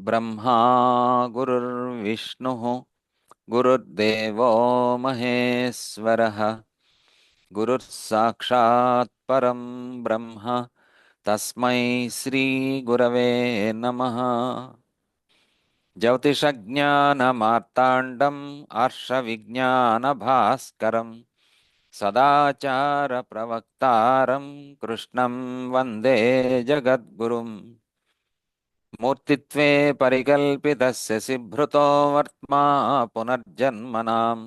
ब्रह्मा गुरुर्विष्णुः गुरुर्देवो महेश्वरः गुरुः साक्षात् परं ब्रह्म तस्मै श्री गुरवे नमः। ज्योतिषज्ञानमार्ताण्डम् आर्षविज्ञानभास्करम् सदाचारप्रवक्तारं कृष्णं वन्दे जगद्गुरुम्। मूर्तित्वे परिकल्पितस्य सिभृतो वर्त्मा पुनर्जन्मनाम्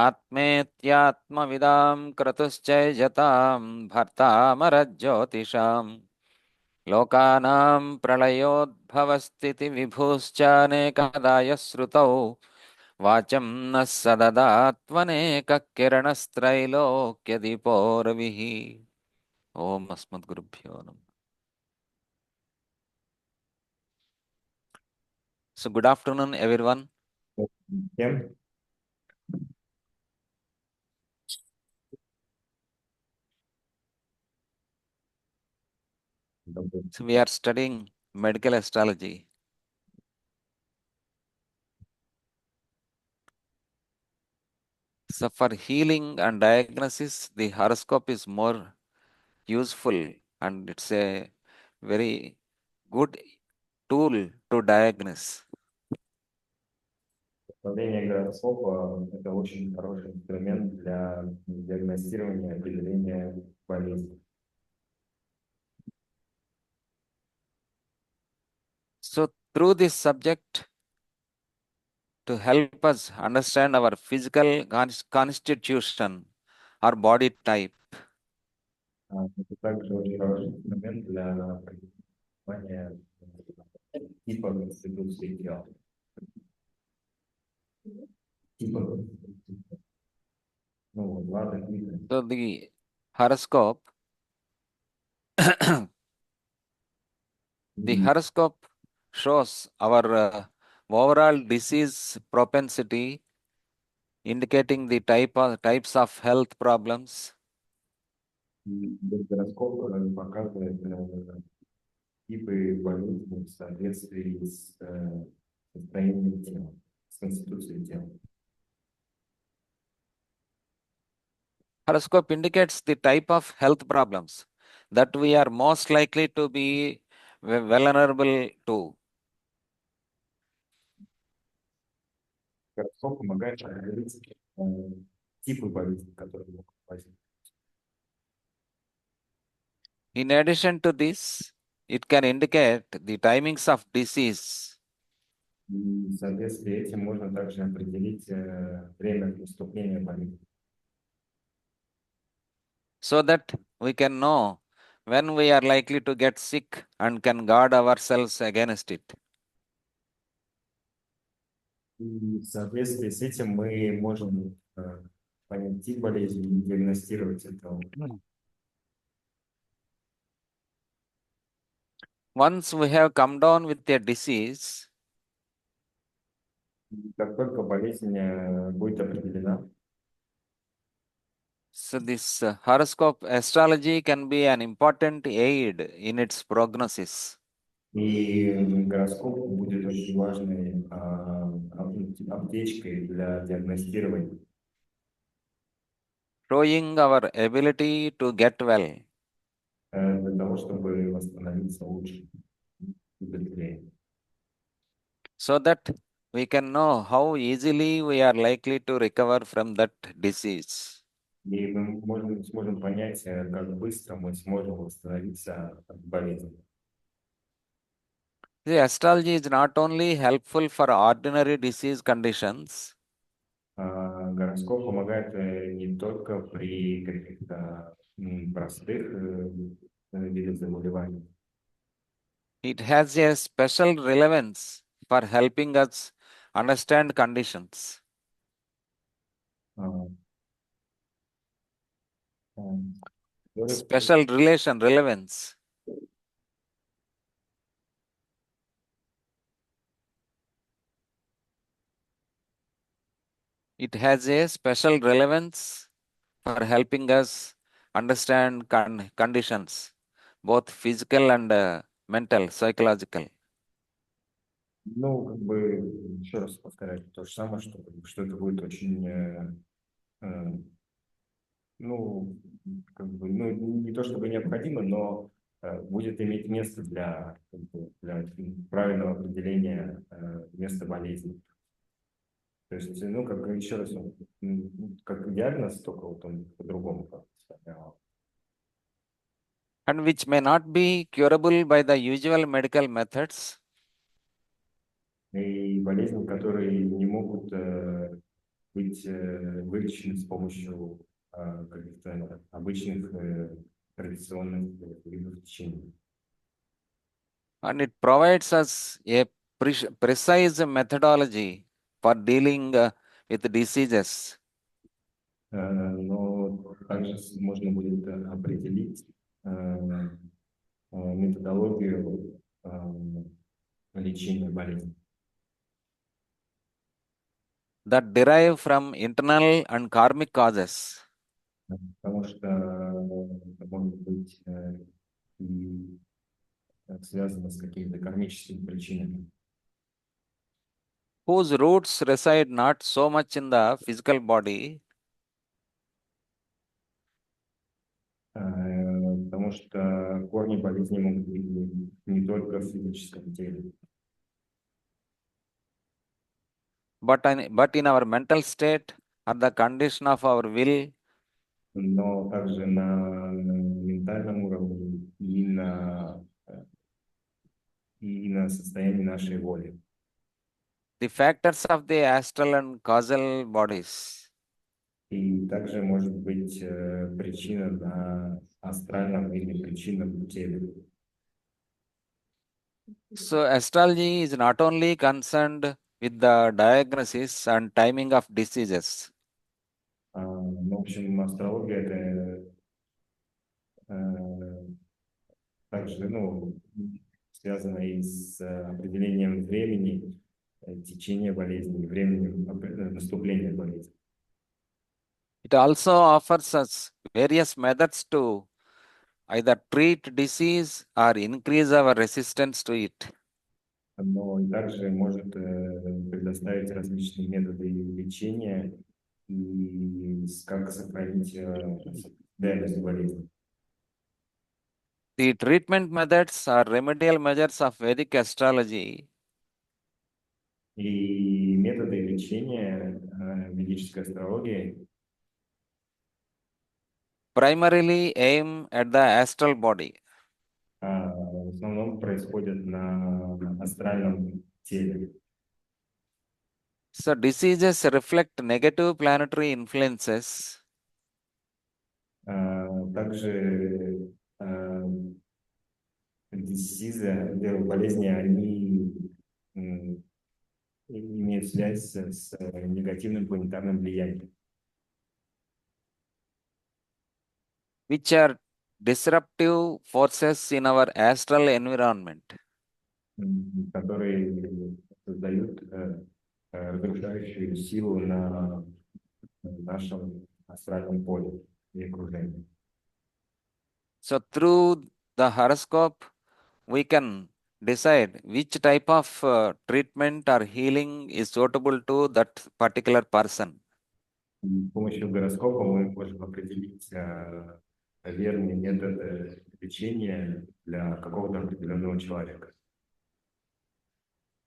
आत्मेत्यात्मविदां क्रतुश्चैजतां भर्तामरज्योतिषाम् लोकानां प्रलयोद्भवस्थितिविभूश्चानेकदा यः श्रुतौ वाचं नः सददात्वनेकः किरणस्त्रैलोक्यदीपो रविः। ओम अस्मद्गुरुभ्यो नमः। So good afternoon everyone. Yeah. So we are studying medical astrology. So for healing and diagnosis, the horoscope is more useful and it's a very good tool to diagnose. Управление гороскопа– это очень хороший инструмент для диагностирования и определения болезни. So through this subject, to help us understand our physical constitution or body type, Это также очень хороший инструмент для понимания типа конституции тела. Типа, ладно, видно. so the horoscope, the horoscope shows our overall disease propensity, indicating the types of health problems, Гороскоп показывает типы болезней в соответствии с состоянием тела, с конституцией тела. horoscope indicates the type of health problems that we are most likely to be vulnerable to. Гороскоп помогает определить типы болезней, которые могут возникнуть. In addition to this, it can indicate the timings of disease. И в соответствии с этим можно также определить время наступления болезни. So that we can know when we are likely to get sick and can guard ourselves against it. И в соответствии с этим мы можем понять тип болезни и диагностировать это. Once we have come down with a disease, Как только болезнь будет определена, so this horoscope astrology can be an important aid in its prognosis. и гороскоп будет очень важной аптечкой для диагностирования. Showing our ability to get well. Для того, чтобы восстановиться лучше и быстрее. So that we can know how easily we are likely to recover from that disease. И мы сможем понять, как быстро мы сможем восстановиться от болезни. The astrology is not only helpful for ordinary disease conditions, Гороскоп помогает не только при каких-то простых видах заболеваний. it has a special relevance for helping us understand conditions. Special relevance. It has a special relevance for helping us understand conditions, both physical and mental, psychological. Ну, как бы, еще раз повторять то же самое, что это будет очень, э, ну, как бы, ну, не то чтобы необходимо, но будет иметь место для, как бы, для правильного определения места болезни. То есть, ну, как еще раз, как диагноз, только вот он по-другому как-то сформировал. and which may not be curable by the usual medical methods. И болезни, которые не могут быть вылечены с помощью каких-то обычных традиционных видов лечения. And it provides us a precise methodology for dealing with diseases. Но также можно будет определить методологию лечения болезни, That derive from internal and karmic causes, потому что это может быть и связано с какими-то кармическими причинами, whose roots reside not so much in the physical body, потому что корни болезни могут быть не только в физическом теле, but in our mental state or the condition of our will, но также на ментальном уровне и на состоянии нашей воли. the factors of the astral and causal bodies. И также может быть причина на астральном или причина в теле. So, astrology is not only concerned with the diagnosis and timing of diseases, Ну, в общем, астрология это э, также, ну, связано и с определением времени течения болезни, временем наступления болезни. it also offers us various methods to either treat disease or increase our resistance to it. Но и также может предоставить различные методы лечения и как сохранить сопротивляемость болезни. The treatment methods or remedial measures of Vedic astrology И методы лечения ведической астрологии primarily aim at the astral body. в основном происходят на астральном теле. So, diseases reflect negative planetary influences Также диссизы, болезни, они имеют связь с негативным планетарным влиянием, which are disruptive forces in our astral environment. которые создают разрушающую силу на нашем астральном поле и окружении. So, through the horoscope, we can decide which type of treatment or healing is suitable to that particular person. И с помощью гороскопа мы можем определить верный метод лечения для какого-то определенного человека.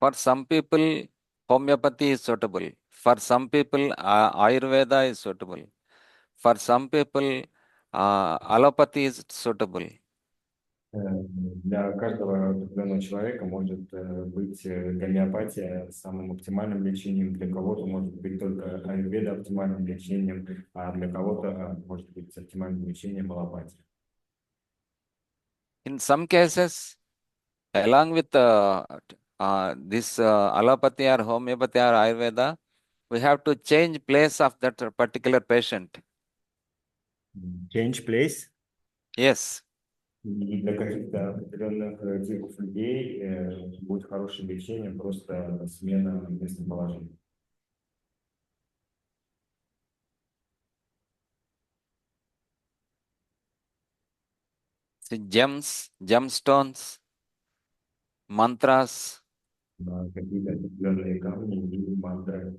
For some people, homeopathy is suitable. For some people, Ayurveda is suitable. For some people, allopathy is suitable. Для каждого определенного человека может быть гомеопатия самым оптимальным лечением, для кого-то может быть только аюрведа оптимальным лечением, а для кого-то может быть оптимальным лечением аллопатия. In some cases, along with this allopathy or homeopathy or Ayurveda, we have to change place of that particular patient. Change place. Yes. И для каких-то определенных типов людей будет хорошим лечением просто смена местоположения. See, gems, gemstones, mantras, на какие-то определенные камни и мантры.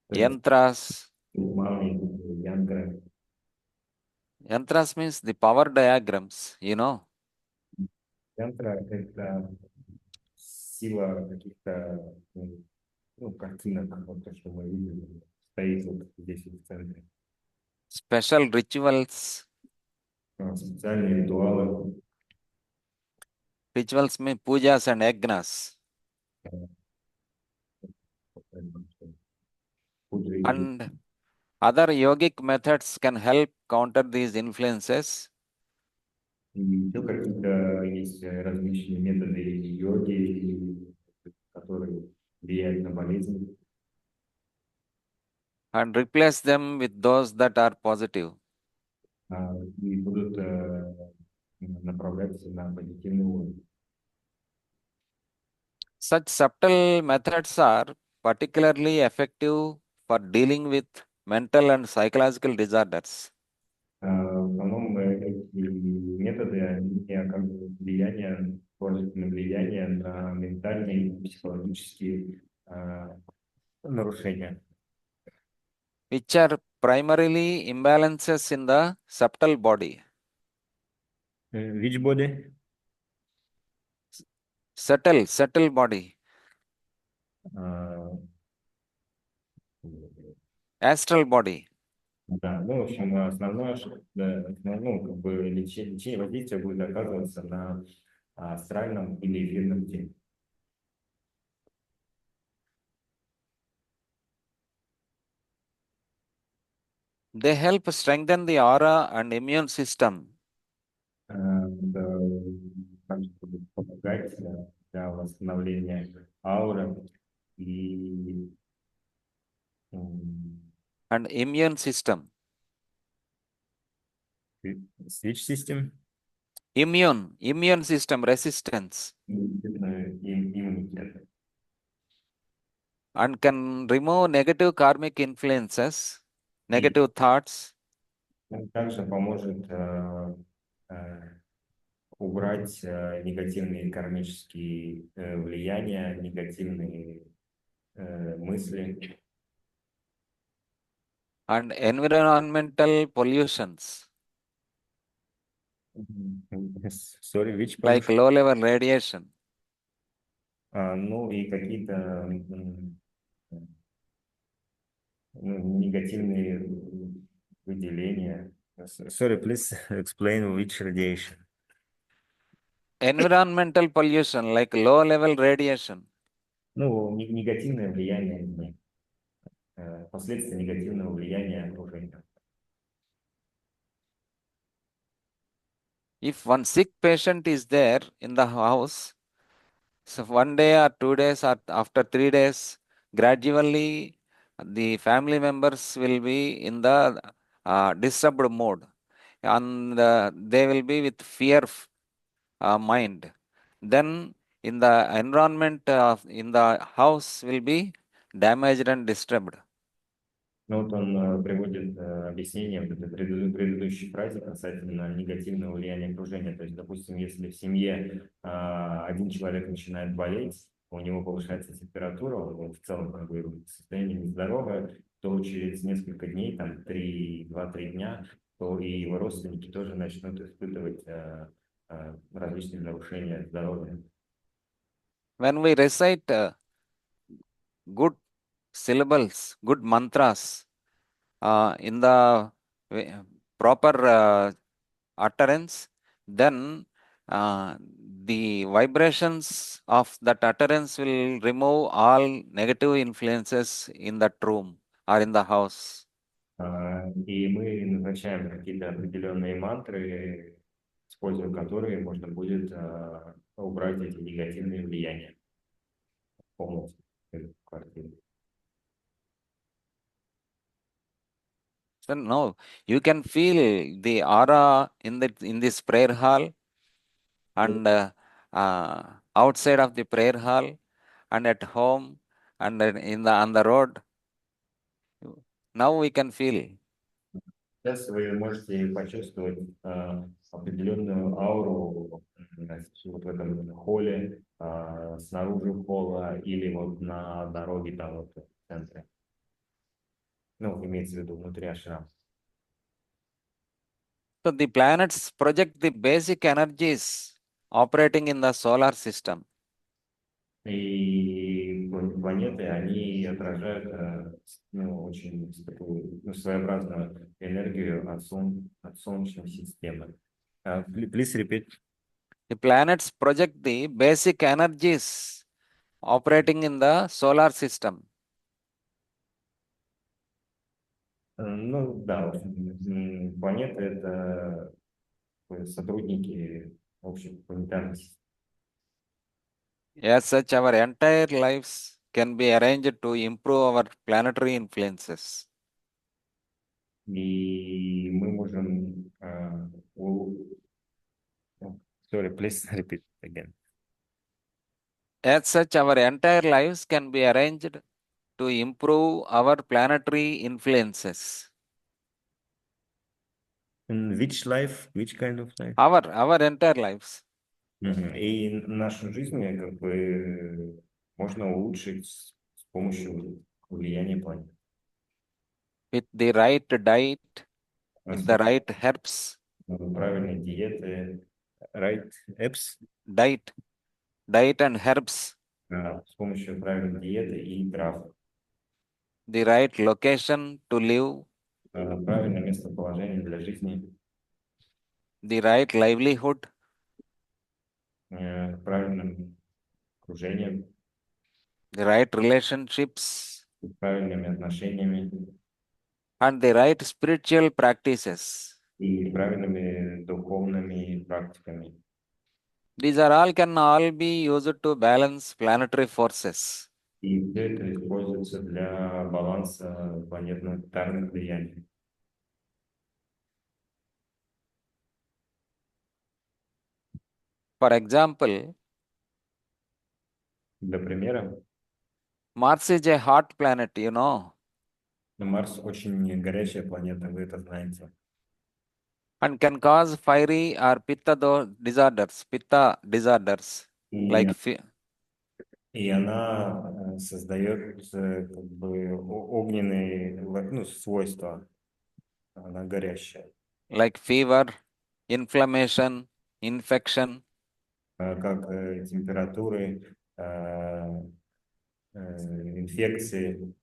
То есть Yantras. маны, янтры. Yantras means the power diagrams, you know. Янтра — это сила каких-то ну, картинок, вот то, что мы видим, стоит вот здесь вот в центре. Special rituals. Специальные ритуалы, Rituals mean pujas and yagnas. пуджи. And other yogic methods can help counter these influences И еще какие-то есть различные методы йоги, которые влияют на болезнь, and replace them with those that are positive. и будут направляться на позитивный уровень. Such subtle methods are particularly effective for dealing with mental and psychological disorders. В основном эти методы, они оказывают влияние, положительное влияние на ментальные и психологические нарушения. Which are primarily imbalances in the subtle body. Which body? Subtle body. А, Astral body. Да, ну, в общем, основное, да, ну, как бы лечение воздействия будет оказываться на астральном или эфирном теле. They help strengthen the aura and immune system Это также будет помогать для восстановления ауры и м, and immune system. switch system, Immune system resistance иммунитет. and can remove negative karmic influences, И negative thoughts, также поможет э, убрать негативные кармические влияния, негативные мысли. and environmental pollutions Sorry, which like pollution? low level radiation. Ну и какие-то негативные выделения. Sorry, please explain which radiation. Environmental pollution like low level radiation. Ну, негативное влияние, последствия негативного влияния окружения. If one sick patient is there in the house, so 1 day or 2 days or after 3 days, gradually the family members will be in the disturbed mode and they will be with fear mind. Then in the environment in the house will be damaged and disturbed. Ну вот он приводит объяснение вот этой предыдущей фразе касательно негативного влияния окружения. То есть, допустим, если в семье один человек начинает болеть, у него повышается температура, он в целом как бы состояние нездоровое, то через несколько дней, там 2-3 дня, то и его родственники тоже начнут испытывать различные нарушения здоровья. When we recite good syllables, good mantras in the proper utterance, then the vibrations of that utterance will remove all negative influences in that room or in the house. И мы назначаем какие-то определенные мантры, используя которые можно будет убрать эти негативные влияния полностью из квартиры. So no, you can feel the aura in this prayer hall and outside of the prayer hall and at home and in the on the road. Now we can feel. Сейчас вы можете почувствовать определенную ауру вот в этом холле, снаружи холла или вот на дороге там вот в центре. Ну, имеется в виду внутри ашрама. So the planets project the basic energies operating in the solar system. И планеты, они отражают ну, очень такую ну, своеобразную энергию от Солнечной системы. Please repeat. The planets project the basic energies operating in the solar system. Ну да, в общем, планеты это сотрудники общей планетарной системы. As such, our entire lives can be arranged to improve our planetary influences. И мы можем... Sorry, please repeat again. As such, our entire lives can be arranged to improve our planetary influences. In which life? Which kind of life? Our entire lives. Мгм. И нашу жизнь как бы можно улучшить с помощью влияния планет. With the right diet, А with с the right herbs, помощью правильной диеты, right apps, diet, diet and herbs, с помощью правильной диеты и трав, the right location to live, правильное местоположение для жизни, the right livelihood, правильным окружением, the right relationships, правильными отношениями and the right spiritual practices. и правильными духовными практиками. These are all can all be used to balance planetary forces. И все это используется для баланса планетно-тарных влияний. For example, Для примера, Mars is a hot planet, you know, Марс очень горячая планета, вы это знаете. and can cause fiery or pitta disorders И, like и она создает как бы огненные ну, свойства. Она горящая. fever, inflammation, infection, Как температуры, инфекции,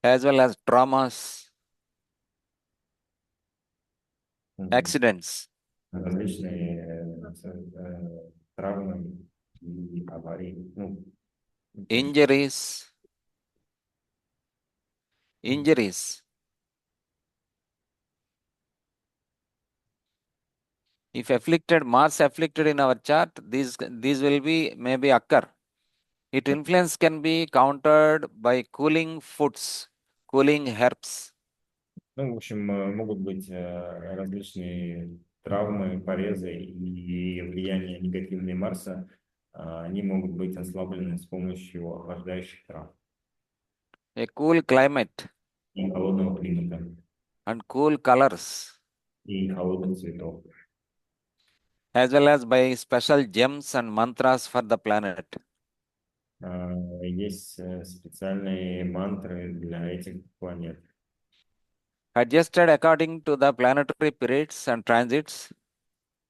as well as traumas, м, accidents, различные травмы и аварии. Ну, injuries, injuries. If afflicted, Mars afflicted in our chart, these will be maybe occur. Its influence can be countered by cooling foods, cooling herbs. ну, в общем, могут быть различные травмы, порезы и влияние негативной Марса. Они могут быть ослаблены с помощью охлаждающих трав A cool climate и холодного климата, and cool colors, и холодных цветов. as well as by special gems and mantras for the planet. Есть специальные мантры для этих планет. Adjusted according to the planetary periods and transits,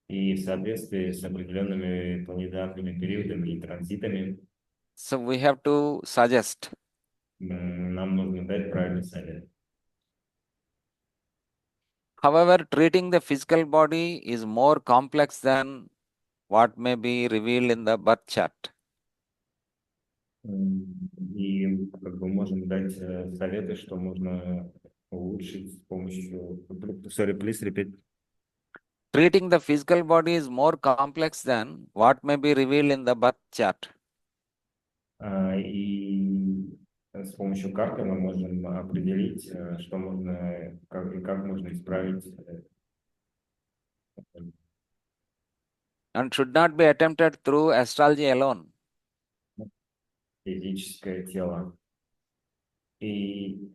И в соответствии с определенными планетарными периодами и транзитами so we have to suggest. нам нужно дать правильный совет. However, treating the physical body is more complex than what may be revealed in the birth chart. И как бы можем дать советы, что можно улучшить с помощью... Sorry, please repeat. Treating the physical body is more complex than what may be revealed in the birth chart. И с помощью карты мы можем определить, что можно, как можно исправить And should not be attempted through astrology alone. физическое тело. И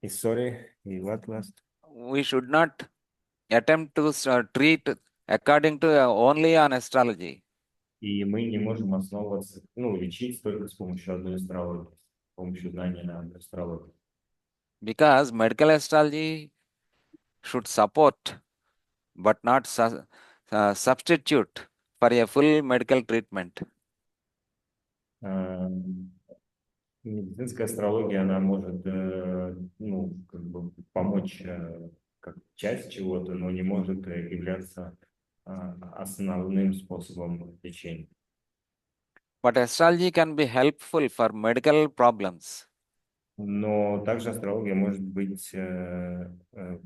Sorry, и what last? We should not attempt to treat according to only on astrology. И мы не можем основываться, ну, лечить только с помощью одной астрологии, с помощью знания астрологии. Because medical astrology should support but not substitute for a full medical treatment. А, Медицинская астрология, она может, ну, как бы помочь как часть чего-то, но не может являться основным способом лечения. But astrology can be helpful for medical problems. Но также астрология может быть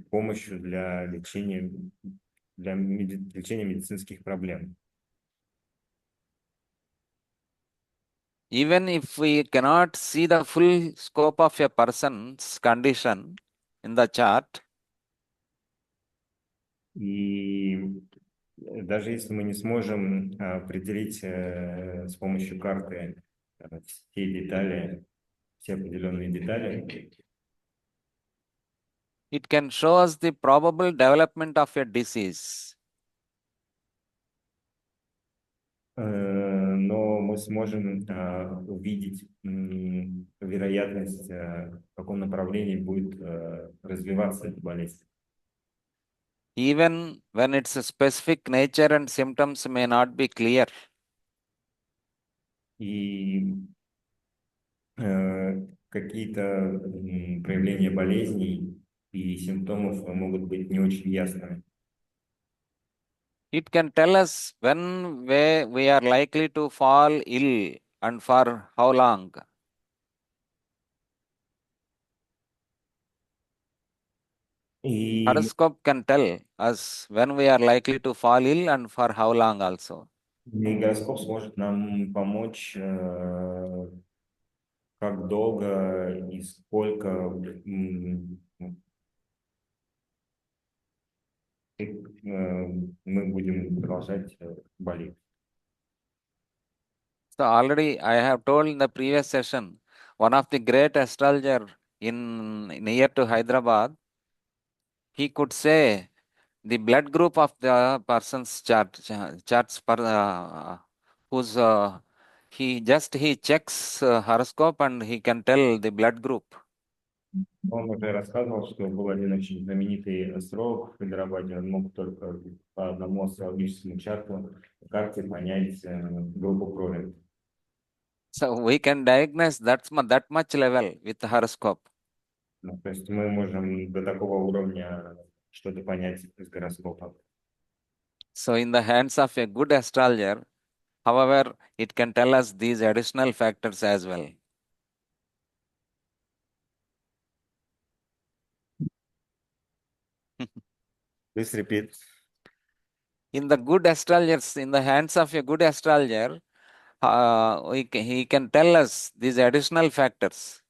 помощью для лечения, лечения медицинских проблем. Even if we cannot see the full scope of a person's condition in the chart, И даже если мы не сможем определить с помощью карты все детали, все определенные детали, it can show us the probable development of a disease. но мы сможем увидеть вероятность, в каком направлении будет развиваться эта болезнь. Even when its specific nature and symptoms may not be clear. И какие-то проявления болезней и симптомов могут быть не очень ясными. It can tell us when we are likely to fall ill and for how long. И Horoscope can tell us when we are likely to fall ill and for how long also. гороскоп сможет нам помочь, как долго и сколько мы будем продолжать болеть. So already I have told in the previous session, one of the great astrologer in near to Hyderabad, he could say the blood group of the person's charts per whose he checks horoscope and he can tell the blood group. Он уже рассказывал, что был один очень знаменитый астролог в Хайдарабаде, он мог только по одному астрологическому чарту, карте понять группу крови. So we can diagnose that much level with the horoscope. Ну, то есть мы можем до такого уровня что-то понять из гороскопа. So in the hands of a good astrologer, however, it can tell us these additional factors as well. Please repeat. In the hands of a good astrologer, he can tell us these additional factors.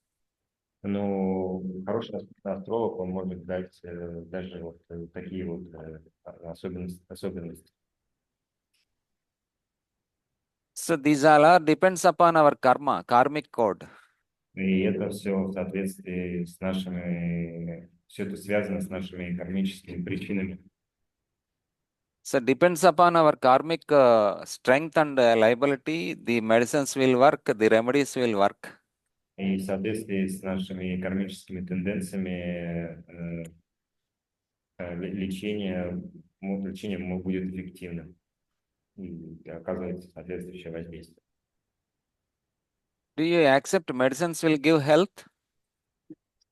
Ну, хороший астролог, он может дать даже вот такие вот особенности. So these all are depends upon our karma, karmic code. И это все в соответствии с все это связано с нашими кармическими причинами. So depends upon our karmic strength and liability, the medicines will work, the remedies will work. И в соответствии с нашими кармическими тенденциями лечение будет эффективным и оказывает соответствующее воздействие. Do you accept medicines will give health?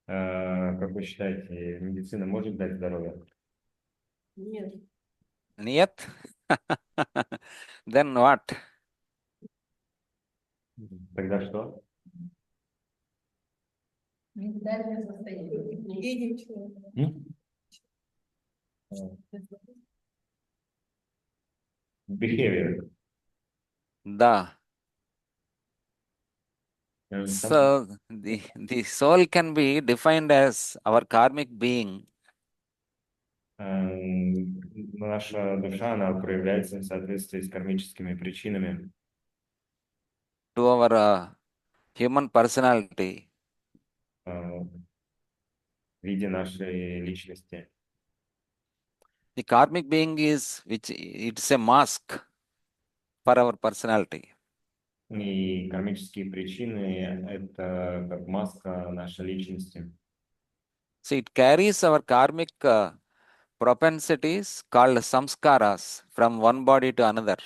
Как вы считаете, медицина может дать здоровье? Нет. Нет? Then what? Тогда что? Ментальное состояние. И ничего. Behavior. Да. So the soul can be defined as our karmic being. Наша душа, она проявляется в соответствии с кармическими причинами. To our human personality. виде нашей личности. The karmic being is which it's a mask for our personality. И кармические причины – это как маска нашей личности. So it carries our karmic propensities called samskaras from one body to another.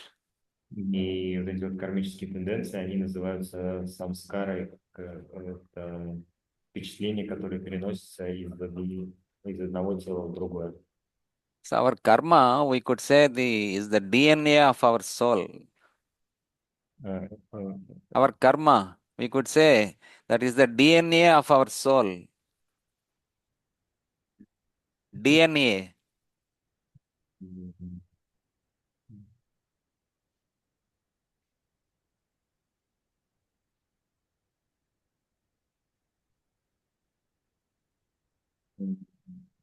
И вот эти вот кармические тенденции, они называются самскарой, это впечатления, которые переносятся из одного тела в другое. So our karma, we could say, is the DNA of our soul. Э, э, Our karma, we could say, that is the DNA of our soul. DNA.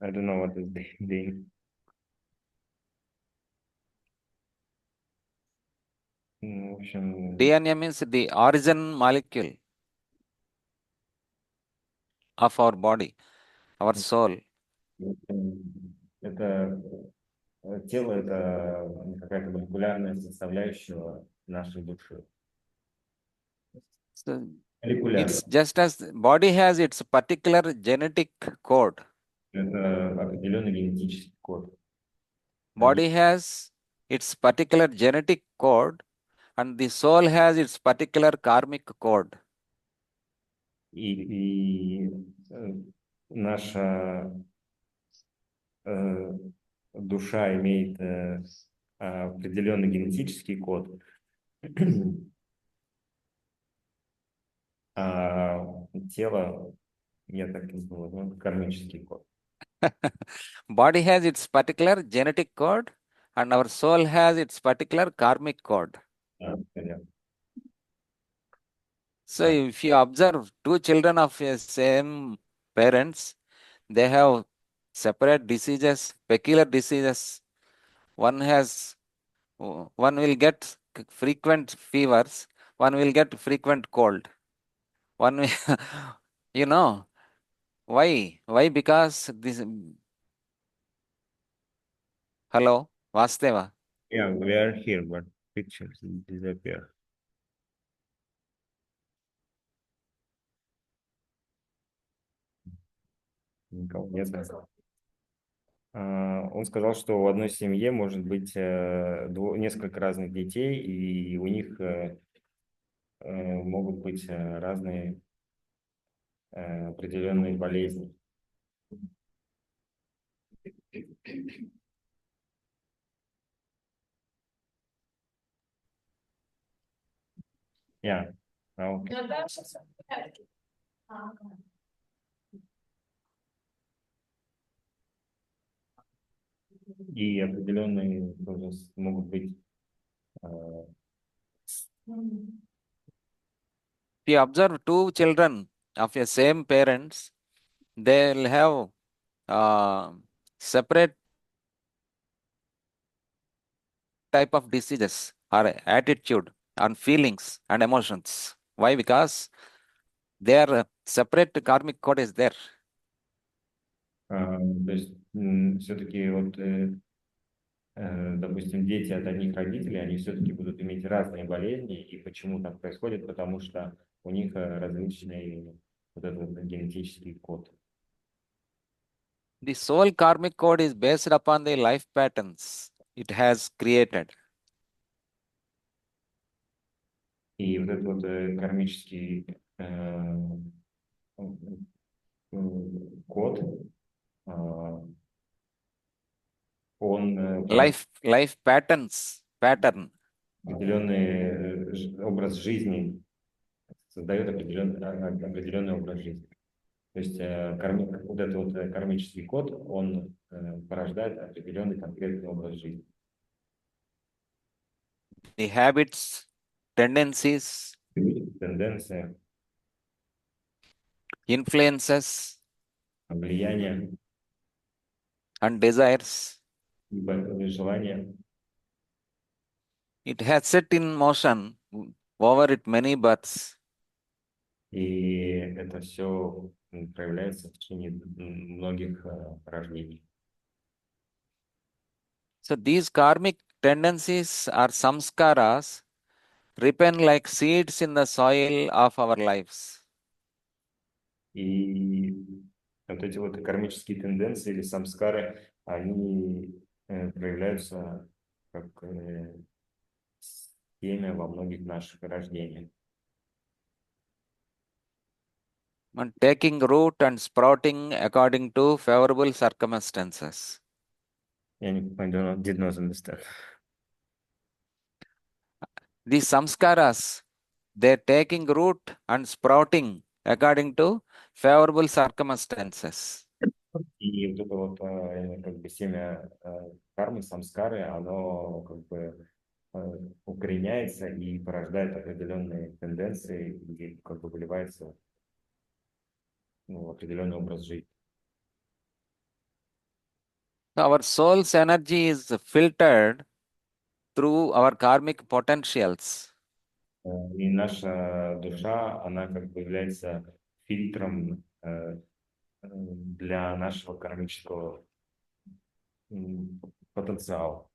I don't know what is the в общем, DNA means the origin molecule of our body, our soul. это тело – это какая-то молекулярная составляющая нашей души. So Молекулярная. it's just as body has its particular genetic code. Это определенный генетический код. Body has its particular genetic code, and the soul has its particular karmic code. И наша душа имеет определенный генетический код, а тело, я так и забыл, ну, кармический код. Body has its particular genetic code, and our soul has its particular karmic code. Понятно. So if you observe two children of a same parents, they have separate diseases, peculiar diseases. One will get frequent fevers, one will get frequent cold. One will, you know, why? Why? Because this. Hello, Vasteva. Yeah, we are here, but pictures disappear. Никого нет. Он сказал, что в одной семье может быть несколько разных детей, и у них могут быть разные определенные болезни. Yeah. Okay. Но дальше все в порядке. Ага. И определенные тоже могут быть If you observe two children of a same parents, they'll have separate type of diseases or attitude and feelings and emotions. Why? Because their separate karmic code is there. то есть все-таки вот, допустим, дети от одних родителей, они все-таки будут иметь разные болезни. И почему так происходит? Потому что у них различный вот этот вот генетический код. The soul karmic code is based upon the life patterns it has created. И вот этот вот кармический код, он Life patterns, pattern. определенный образ жизни, создает определенный образ жизни. То есть вот этот вот кармический код, он порождает определенный конкретный образ жизни. The habits, tendencies, Тенденция, influences, влияние, and desires. желание. It has set in motion over it many births. И это все проявляется в течение многих рождений. So these karmic tendencies are samskaras, ripen like seeds in the soil of our lives. И вот эти вот кармические тенденции или самскары, они проявляются как семя во многих наших рождениях. And taking root and sprouting according to favorable circumstances. I did not understand. These samskaras, they're taking root and sprouting according to favorable circumstances. И вот это вот как бы семя кармы, самскары, оно как бы укореняется и порождает определенные тенденции и как бы выливается в определенный образ жизни. Our soul's energy is filtered through our karmic potentials. И наша душа, она как бы является фильтром для нашего кармического потенциала,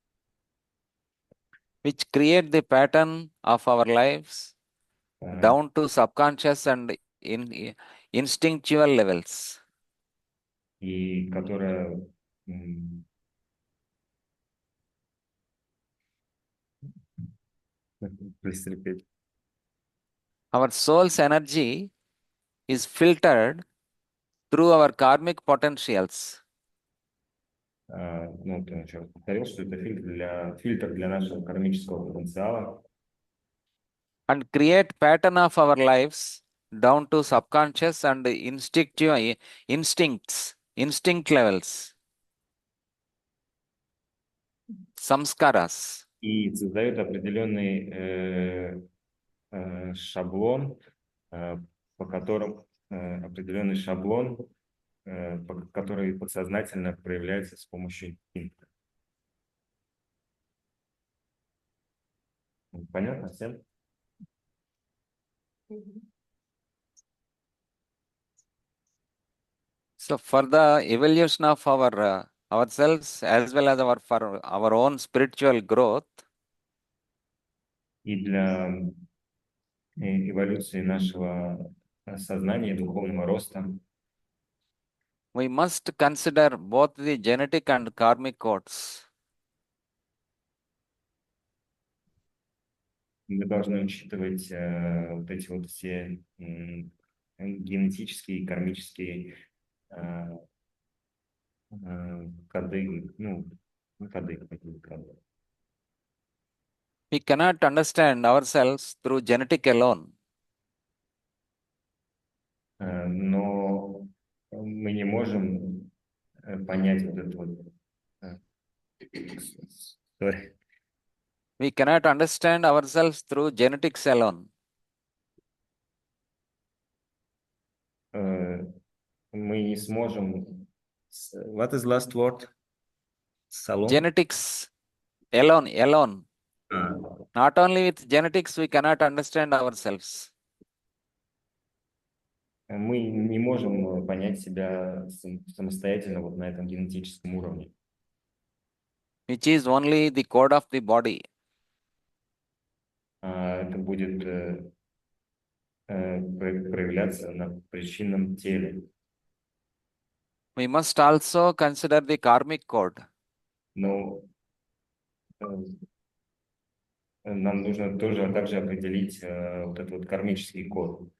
Which create the pattern of our lives down to subconscious and instinctual levels. и которая please repeat. Our soul's energy is filtered through our karmic potentials. Ну, ты еще раз повторил, что это фильтр для нашего кармического потенциала, And create pattern of our lives down to subconscious and instinct levels. Samskaras. и создает определенный шаблон, по которым определенный шаблон, который подсознательно проявляется с помощью инстинкта. Понятно всем? So for the evolution of our ourselves as well as for our own spiritual growth, И для эволюции нашего сознания и духовного роста we must consider both the genetic and karmic codes. мы должны учитывать вот эти вот все генетические и кармические коды, коды, какие коды. We cannot understand ourselves through genetic alone. Но мы не можем понять вот это вот. Sorry. We cannot understand ourselves through genetics alone. Мы не сможем. What is last word? Salon? Genetics alone. Not only with genetics we cannot understand ourselves. Мы не можем понять себя самостоятельно вот на этом генетическом уровне. Which is only the code of the body. Это будет проявляться на причинном теле. We must also consider the karmic code. Но нам нужно тоже также определить вот этот вот кармический код.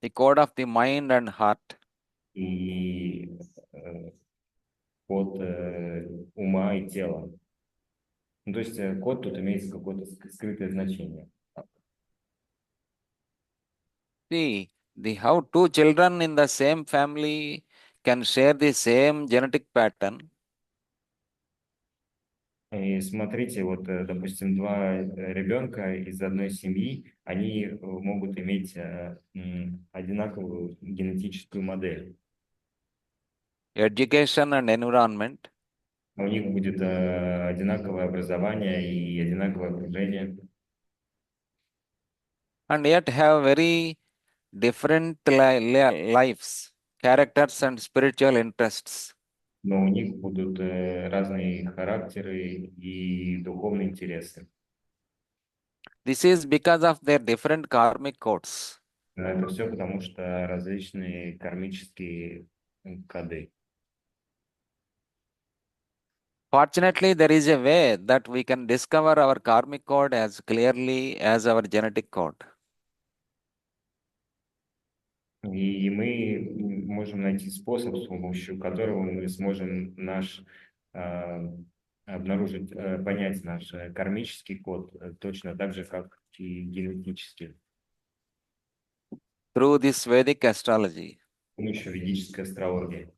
The code of the mind and heart. И код ума и тела. Ну, то есть код тут имеется какое-то скрытое значение. See, how two children in the same family can share the same genetic pattern. И смотрите, вот, допустим, два ребенка из одной семьи, они могут иметь одинаковую генетическую модель. Education and environment. У них будет одинаковое образование и одинаковое окружение. And yet have very different lives, characters, and spiritual interests. Но у них будут разные характеры и духовные интересы. This is because of their different karmic codes. Это все потому, что различные кармические коды. Fortunately, there is a way that we can discover our karmic code as clearly as our genetic code. И мы можем найти способ, с помощью которого мы сможем обнаружить, понять наш кармический код точно так же, как и генетический, Through this Vedic astrology. с помощью ведической астрологии.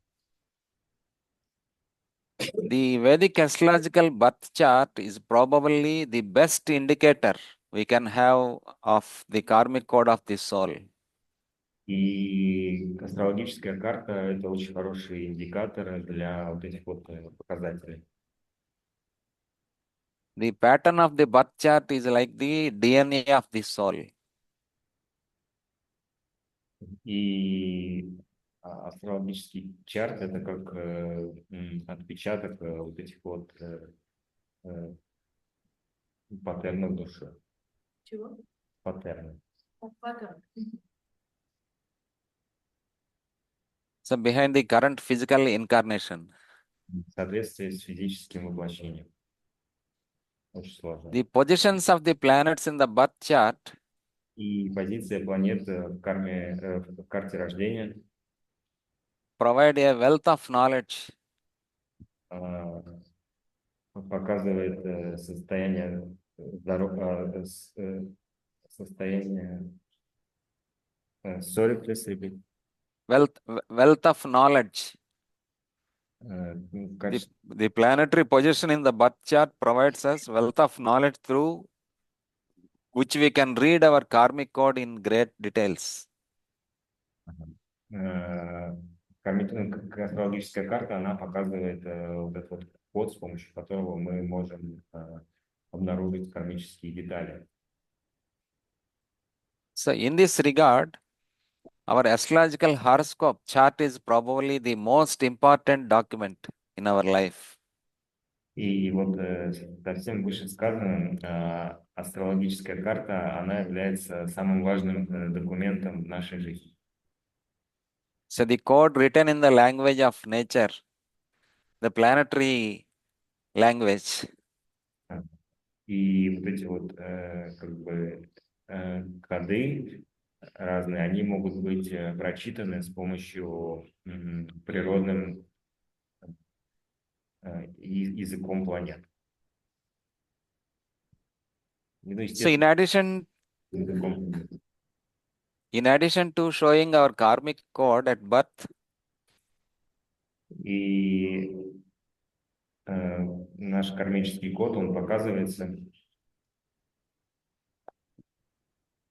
The Vedic astrological birth chart is probably the best indicator we can have of the karmic code of the soul. И астрологическая карта – это очень хороший индикатор для вот этих вот показателей. The pattern of the birth chart is like the DNA of the soul. И астрологический чарт – это как отпечаток вот этих вот паттернов души. Чего? Паттерны. Паттерн. So behind the current physical incarnation, В соответствии с физическим воплощением. Очень сложно. the positions of the planets in the birth chart И позиция планет в карте рождения provide a wealth of knowledge а, показывает состояние состояние sorry, please repeat. wealth of knowledge. Ну, The planetary position in the birth chart provides us wealth of knowledge through which we can read our karmic code in great details. Астрологическая карта, она показывает вот этот вот код, с помощью которого мы можем обнаружить кармические детали. So in this regard, our astrological horoscope chart is probably the most important document in our life. И вот совсем вышесказанным, астрологическая карта, она является самым важным документом в нашей жизни. So the code written in the language of nature, the planetary language, И вот эти вот как бы коды разные, они могут быть прочитаны с помощью природным языком планет. Ну, so in естественно, addition to showing our karmic code at birth, и наш кармический код, он показывается.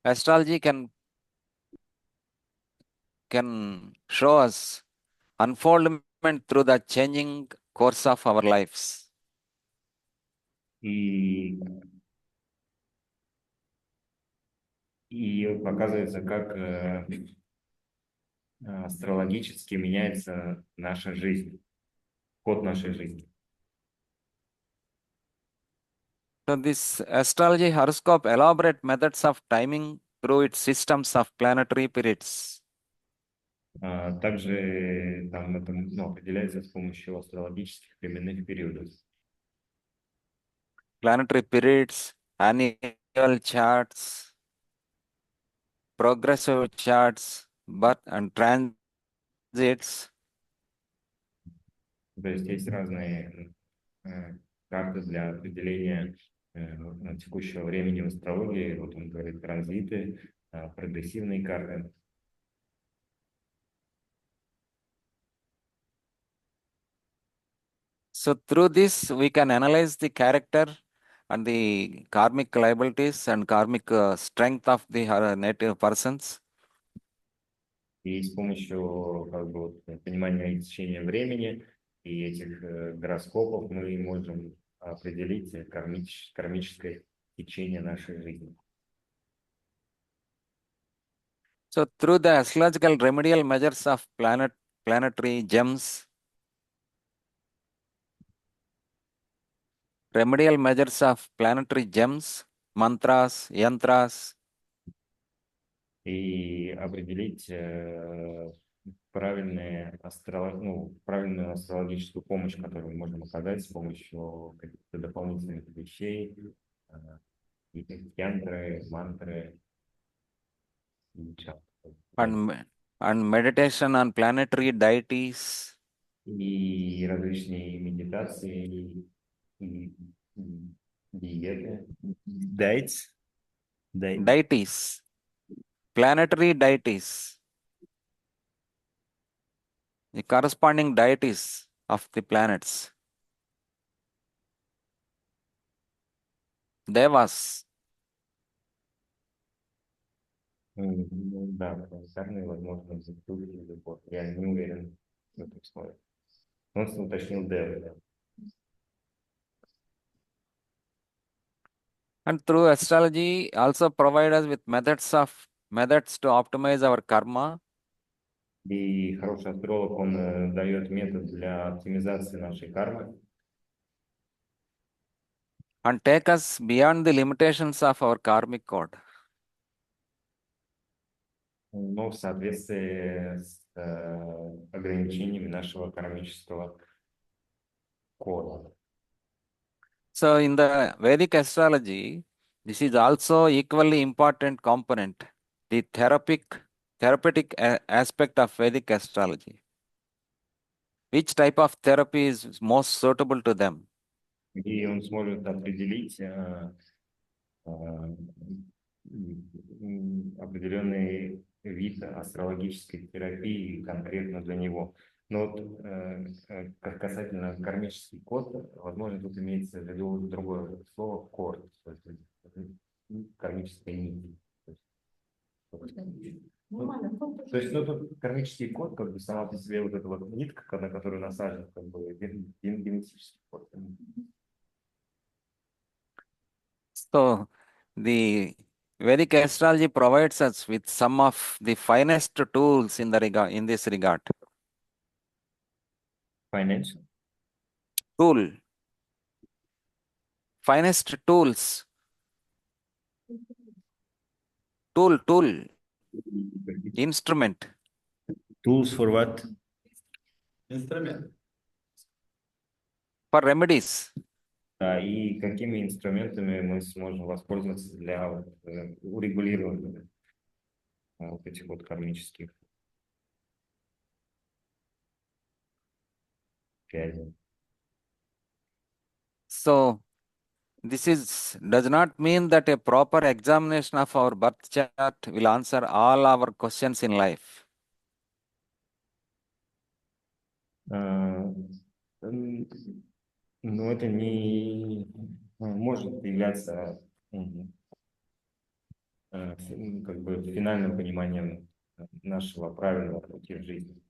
astrology can show us unfoldment through the changing course of our lives. И показывается, как астрологически меняется наша жизнь, ход нашей жизни. So this astrology horoscope elaborate methods of timing through its systems of planetary periods. Также там это определяется с помощью астрологических временных периодов. Planetary periods, annual charts, progressive charts, but and transits. То есть есть разные карты для определения текущего времени в астрологии. Вот он говорит транзиты, прогрессивные карты. So through this, we can analyze the character and the karmic liabilities and karmic strength of the native persons. И с помощью как бы, вот, понимания течения времени и этих гороскопов мы можем определить кармическое течение нашей жизни. So through the astrological remedial measures of planetary gems, mantras, yantras, И определить правильную астрологическую помощь, которую мы можем оказать с помощью каких-то дополнительных вещей, э, какие-то янтры, мантры и and, and meditation on planetary deities, и различные медитации и диеты. deities, planetary deities, the corresponding deities of the planets, devas. Ну, да, планетарные, возможно, институты или любовь. Я не уверен в этом слове. Он уточнил Девы, да. And through astrology also provide us with methods to optimize our karma И хороший астролог, он дает метод для оптимизации нашей кармы, and take us beyond the limitations of our karmic code. но в соответствии с ограничениями нашего кармического кода. So in the Vedic astrology, this is also equally important component, the therapeutic aspect of Vedic astrology. Which type of therapy is most suitable to them? И он сможет определить определенный вид астрологической терапии конкретно для него. Но вот касательно кармический код, возможно, тут имеется в виду другое слово «корд», то есть кармическая нить. То есть, ну, тут кармический код, как бы сама по себе вот эта вот нитка, на которую насажен, как бы генетический код. So the Vedic astrology provides us with some of the finest tools in this regard. Financial. Tool, finest tools, tool, instrument. Tools for what? Инструмент. For remedies. Да, и какими инструментами мы сможем воспользоваться для урегулирования вот этих вот кармических связей. So this does not mean that a proper examination of our birth chart will answer all our questions in life. Но это не может являться как бы финальным пониманием нашего правильного пути в жизни.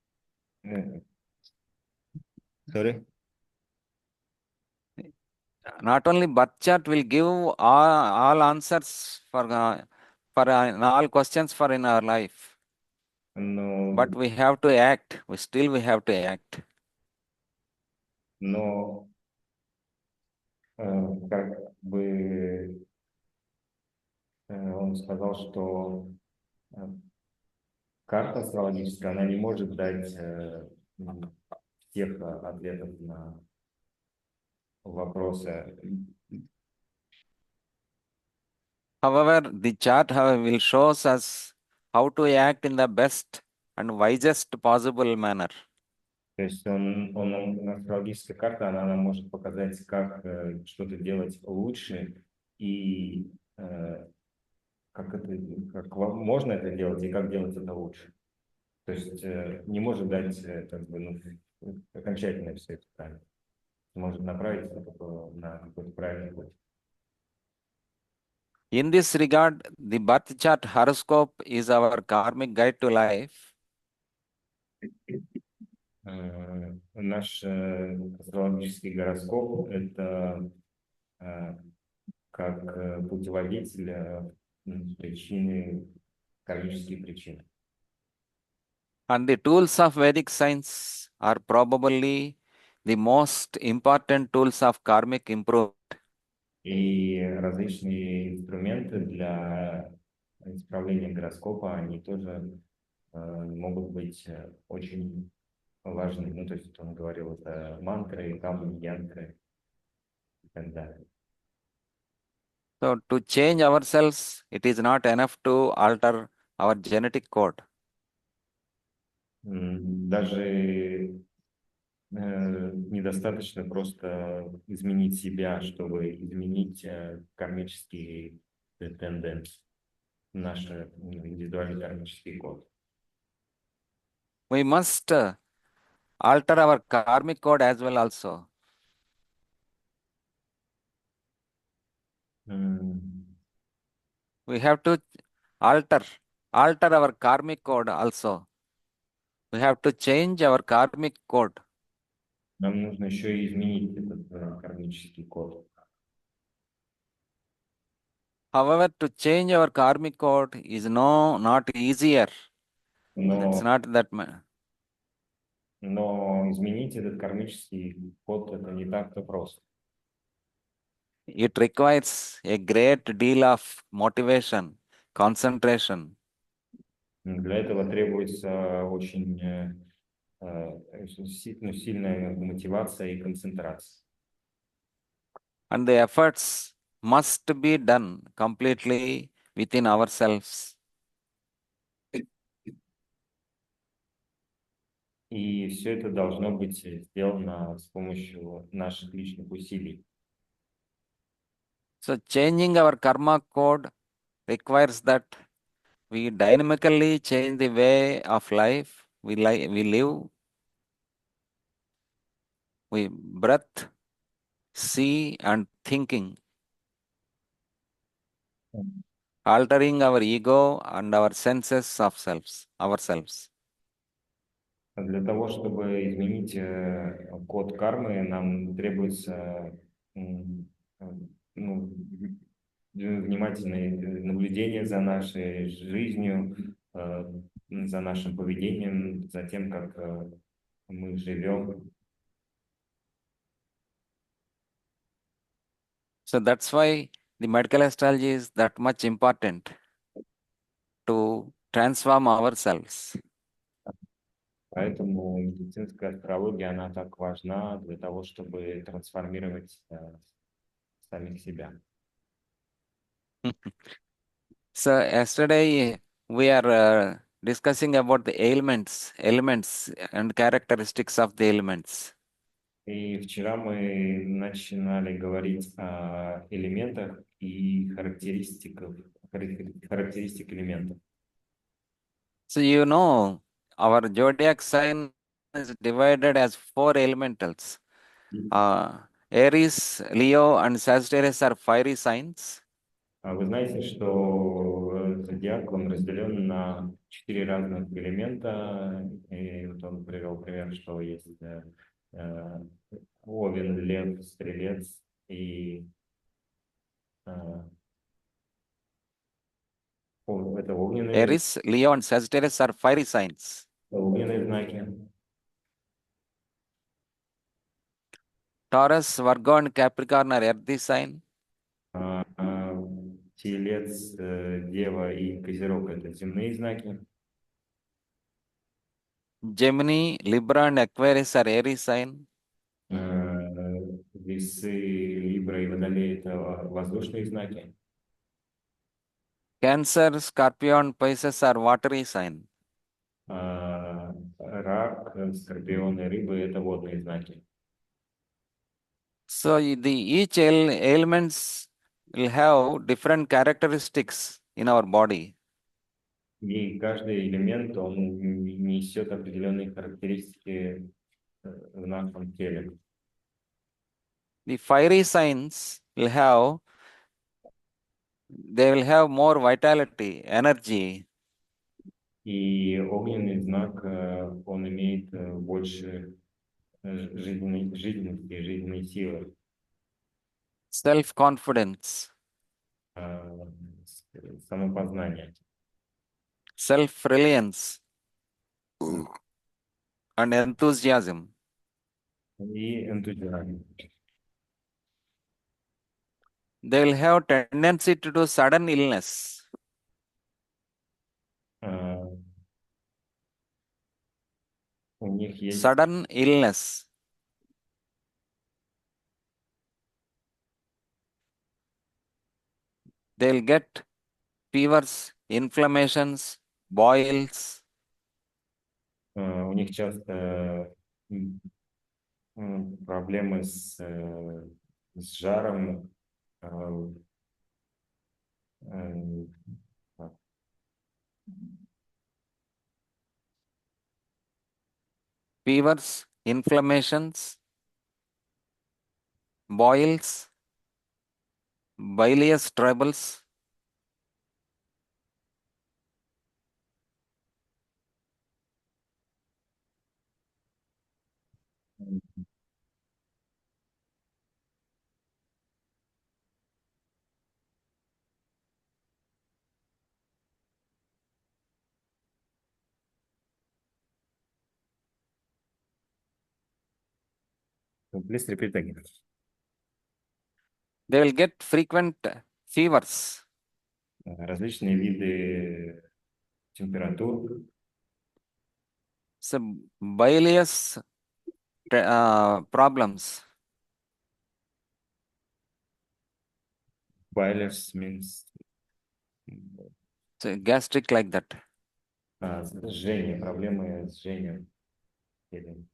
Sorry? Not only birth chart will give all answers for all questions for in our life, Но, but we have to act. We have to act. но как бы он сказал, что карта астрологическая, она не может дать всех ответов на вопросы. However, the chart will show us how to act in the best and wisest possible manner. То есть астрологическая карта, она нам может показать, как что-то делать лучше и как можно это делать и как делать это лучше. То есть не может дать как бы, окончательно все это правильно. Может направить на какой-то правильный путь. In this regard, the birth chart horoscope is our karmic guide to life. Наш астрологический гороскоп – это как путеводитель причины, кармические причины. And the tools of Vedic science are probably the most important tools of karmic improvement. И различные инструменты для исправления гороскопа, они тоже могут быть очень важны. Ну, то есть он говорил, это мантры, камни, янтры и так далее. So, to change ourselves, it is not enough to alter our genetic code. Даже недостаточно просто изменить себя, чтобы изменить кармические тенденции, наш индивидуальный кармический код. We must alter our karmic code as well also. М, We have to alter our karmic code also. We have to change our karmic code. Нам нужно еще и изменить этот кармический код. However, to change our karmic code is not easier. It's Но, not that но изменить этот кармический код это не так-то просто. it requires a great deal of motivation, concentration, Для этого требуется очень сильная мотивация и концентрация. and the efforts must be done completely within ourselves. И все это должно быть сделано с помощью наших личных усилий. So, changing our karma code requires that we dynamically change the way of life we live, we breath, see, and thinking, altering our ego and our senses of ourselves. Для того, чтобы изменить код кармы, нам требуется ну, внимательное наблюдение за нашей жизнью, за нашим поведением, за тем, как мы живем. So that's why the medical astrology is that much important to transform ourselves. Поэтому медицинская астрология, она так важна для того, чтобы трансформировать самих себя. So yesterday we are discussing about the elements and characteristics of the elements. И вчера мы начинали говорить о элементах и характеристик элементов. So you know our zodiac sign is divided as four elementals. Aries, Leo, and Sagittarius are fiery signs. Вы знаете, что зодиак, он разделен на 4 разных элемента. И вот он привел пример, что есть Овен, Лев, Стрелец и это огненные, Aries, Leo, and Sagittarius are fiery signs. огненные знаки. Taurus, Virgo, and Capricorn are earthy sign. Телец, Дева и Козерог — это земные знаки. Gemini, Libra, and Aquarius are airy sign. Весы, Либра и Водолей — это воздушные знаки. Cancer, Scorpio, and Pisces are watery sign. Рак, Скорпион и Рыбы — это водные знаки. So each elements will have different characteristics in our body. И каждый элемент, он несет определенные характеристики в нашем теле. The fiery signs they will have more vitality, energy. И огненный знак, он имеет больше жизненности, жизненной силы, Self-confidence, самопознание, self-reliance. and enthusiasm. и энтузиазм. They will have tendency to do sudden illness. А, У них есть Sudden illness. They'll get fevers, inflammations, boils. у них часто проблемы с жаром, э, э, Fevers, inflammations, boils, bilious troubles. Please repeat again. They will get frequent fevers, Различные виды температур, so bilious problems, boilers means so gastric like that. жжение, проблемы с жжением, или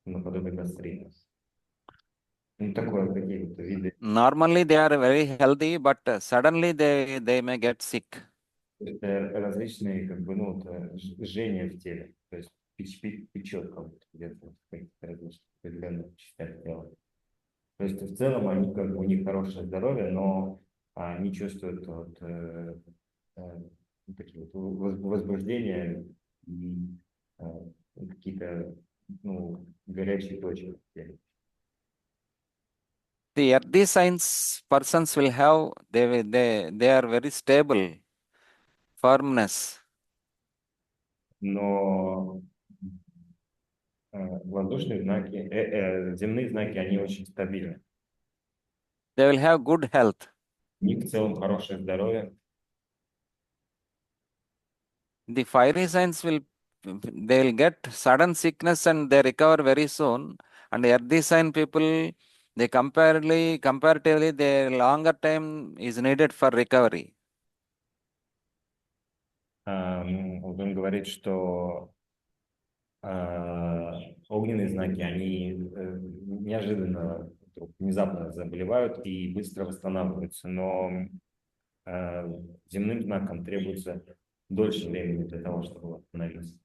наподобие гастрита. Ну, такое, какие-то виды. Normally they are very healthy, but suddenly they may get sick. Это различные, как бы, ну, вот, жжения в теле, то есть печет кого-то где-то в каких-то различных определенных частях тела. То есть в целом они, как бы, у них хорошее здоровье, но они чувствуют вот, такие вот возбуждения и какие-то, ну, горячие точки в теле. The earthy signs persons will have, they are very stable, firmness. Но воздушные знаки, земные знаки, они очень стабильны. They will have good health. У них в целом хорошее здоровье. The fiery signs they will get sudden sickness and they recover very soon. And the earthy sign people, they comparatively, their longer time is needed for recovery. Вот он говорит, что огненные знаки, они неожиданно, вдруг, внезапно заболевают и быстро восстанавливаются, но земным знакам требуется дольше времени для того, чтобы восстановиться.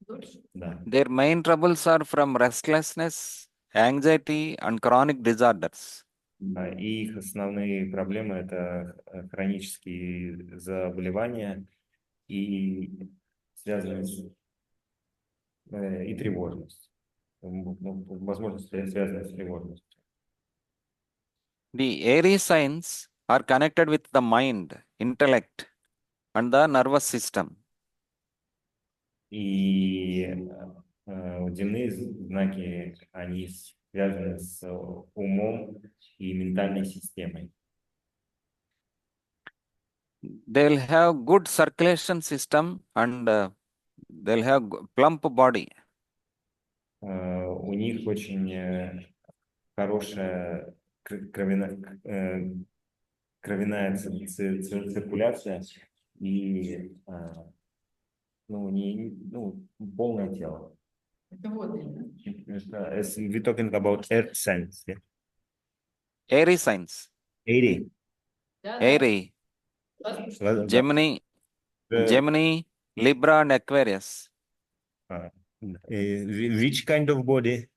Дольше? Да. Their main troubles are from restlessness, anxiety, and chronic disorders. И их основные проблемы – это хронические заболевания и связанные и тревожность. Возможно, связанные с тревожностью. The airy signs are connected with the mind, intellect, and the nervous system. И земные знаки, они связаны с умом и ментальной системой. They'll have good circulation system and they'll have plump body. У них очень хорошая кровяная циркуляция и ну, полное тело. Это водные, да? We're talking about earth signs. Yeah? Airy signs. 80. Да, Airy, Gemini, Gemini, Libra, and Aquarius. Which kind of body?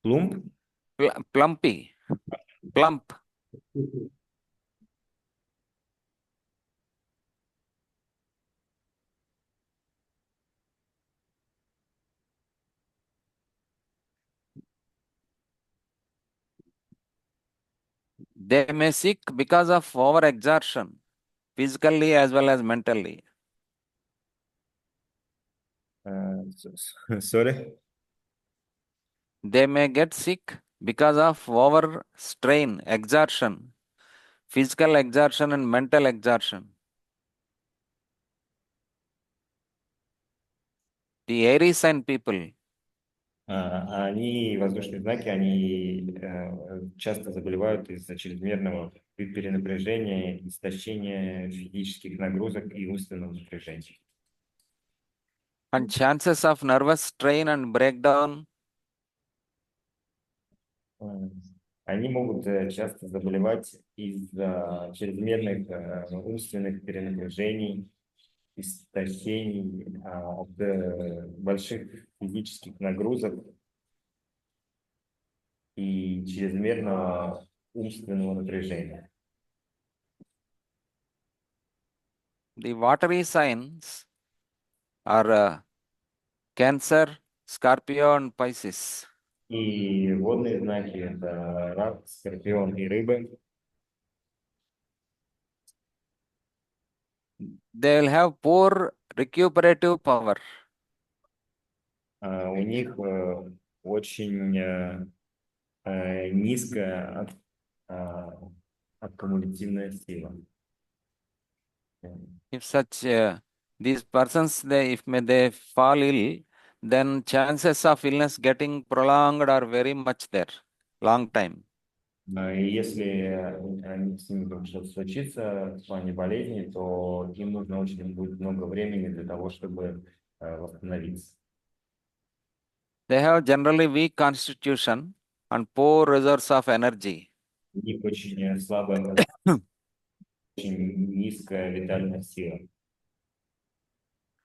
Plump? Plumpy, plump. They may sick because of overexertion, physically as well as mentally. Sorry. They may get sick because of over strain, exertion, physical exertion and mental exertion. The Aries sign people, Они, воздушные знаки, они часто заболевают из-за чрезмерного перенапряжения, истощения физических нагрузок и умственного напряжения. and chances of nervous strain and breakdown Они могут часто заболевать из-за чрезмерных умственных перенапряжений, истощений, от больших физических нагрузок и чрезмерного умственного напряжения. the watery signs are Cancer, Scorpio, and Pisces. И водные знаки – это рак, скорпион и рыбы. They will have poor recuperative power. У них очень низкая аккумулятивная сила. If such these persons they fall ill, then chances of illness getting prolonged are very much there, long time. И если с ними вдруг что-то случится в плане болезни, то им нужно очень будет много времени для того, чтобы восстановиться. They have generally weak constitution and poor reserves of energy. У них очень слабая, очень низкая витальная сила.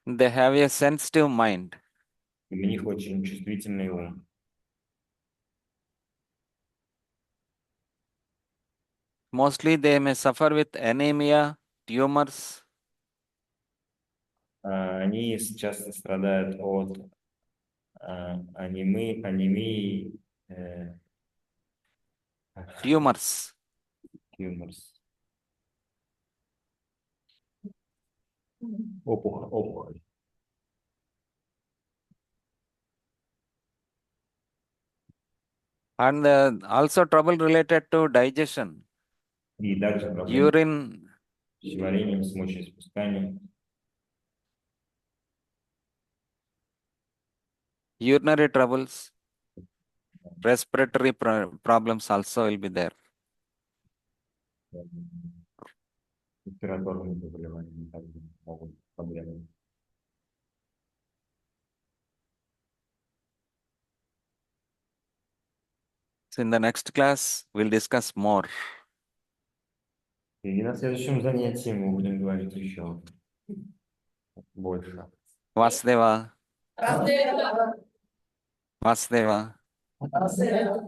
They have a sensitive mind. У них очень чувствительный ум. Mostly they may suffer with anemia, tumors, Они часто страдают от анемии, tumors. тьюморс, опухоль. And also trouble related to digestion, И также проблемы urine, с пищеварением, с мочеиспусканием, urinary troubles, respiratory problems also will be there. респираторными заболеваниями также могут быть проблемы. So in the next class, we'll discuss more. И на следующем занятии мы будем говорить еще больше. Vasudeva, Vasudeva. Vasudeva. Vasudeva.